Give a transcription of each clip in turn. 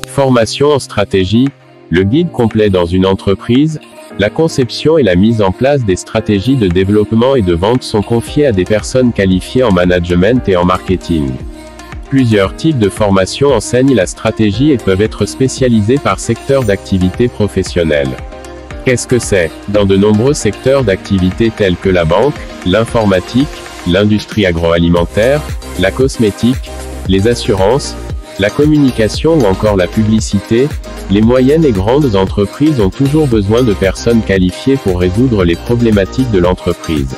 Formation en stratégie, le guide complet dans une entreprise. La conception et la mise en place des stratégies de développement et de vente sont confiées à des personnes qualifiées en management et en marketing. Plusieurs types de formations enseignent la stratégie et peuvent être spécialisées par secteur d'activité professionnelle. Qu'est-ce que c'est? Dans de nombreux secteurs d'activité tels que la banque, l'informatique, l'industrie agroalimentaire, la cosmétique, les assurances, la communication ou encore la publicité, les moyennes et grandes entreprises ont toujours besoin de personnes qualifiées pour résoudre les problématiques de l'entreprise.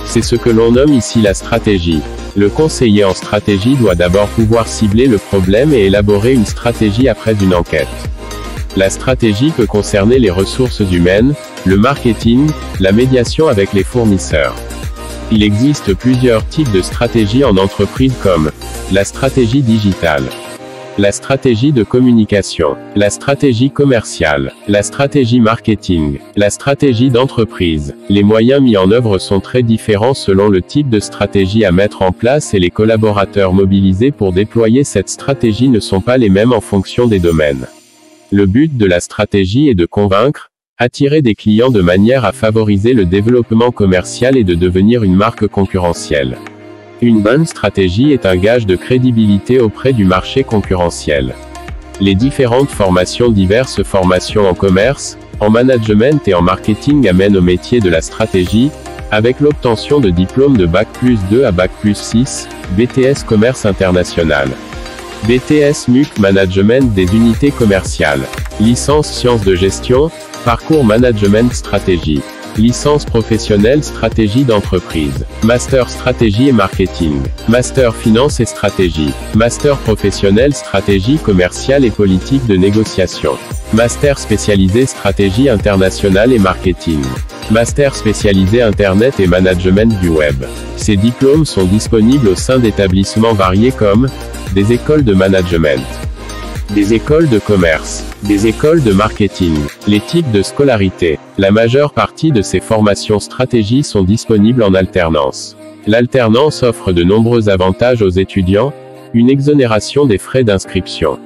C'est ce que l'on nomme ici la stratégie. Le conseiller en stratégie doit d'abord pouvoir cibler le problème et élaborer une stratégie après une enquête. La stratégie peut concerner les ressources humaines, le marketing, la médiation avec les fournisseurs. Il existe plusieurs types de stratégies en entreprise comme la stratégie digitale, la stratégie de communication, la stratégie commerciale, la stratégie marketing, la stratégie d'entreprise. Les moyens mis en œuvre sont très différents selon le type de stratégie à mettre en place et les collaborateurs mobilisés pour déployer cette stratégie ne sont pas les mêmes en fonction des domaines. Le but de la stratégie est de convaincre, attirer des clients de manière à favoriser le développement commercial et de devenir une marque concurrentielle. Une bonne stratégie est un gage de crédibilité auprès du marché concurrentiel. Les différentes formations, diverses formations en commerce, en management et en marketing amènent au métier de la stratégie, avec l'obtention de diplômes de Bac+2 à Bac+6, BTS Commerce International, BTS MUC Management des unités commerciales, licence Sciences de gestion, parcours Management Stratégie, licence professionnelle Stratégie d'entreprise, Master Stratégie et Marketing, Master Finance et Stratégie, Master professionnel Stratégie commerciale et politique de négociation, Master spécialisé Stratégie internationale et Marketing, Master spécialisé Internet et Management du Web. Ces diplômes sont disponibles au sein d'établissements variés comme des écoles de management, des écoles de commerce, des écoles de marketing. Les types de scolarité. La majeure partie de ces formations stratégie sont disponibles en alternance. L'alternance offre de nombreux avantages aux étudiants, une exonération des frais d'inscription,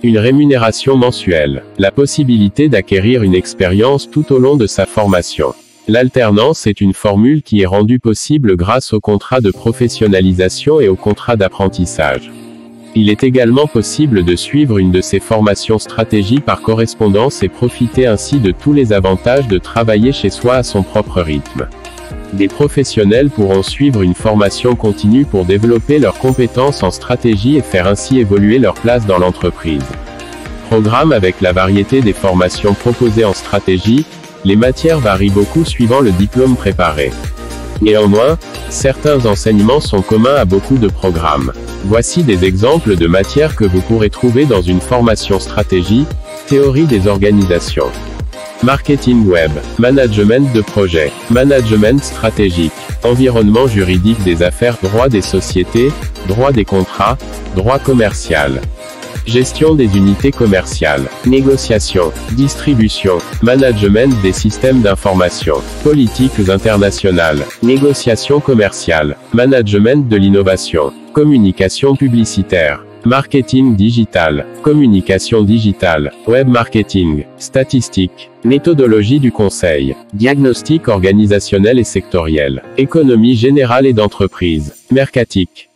une rémunération mensuelle, la possibilité d'acquérir une expérience tout au long de sa formation. L'alternance est une formule qui est rendue possible grâce au contrat de professionnalisation et au contrat d'apprentissage. Il est également possible de suivre une de ces formations stratégie par correspondance et profiter ainsi de tous les avantages de travailler chez soi à son propre rythme. Des professionnels pourront suivre une formation continue pour développer leurs compétences en stratégie et faire ainsi évoluer leur place dans l'entreprise. Programme. Avec la variété des formations proposées en stratégie, les matières varient beaucoup suivant le diplôme préparé. Néanmoins, certains enseignements sont communs à beaucoup de programmes. Voici des exemples de matières que vous pourrez trouver dans une formation stratégie, théorie des organisations, marketing web, management de projet, management stratégique, environnement juridique des affaires, droit des sociétés, droit des contrats, droit commercial, gestion des unités commerciales, négociation, distribution, management des systèmes d'information, politiques internationales, négociation commerciale, management de l'innovation, communication publicitaire, marketing digital, communication digitale, web marketing, statistique, méthodologie du conseil, diagnostic organisationnel et sectoriel, économie générale et d'entreprise, mercatique.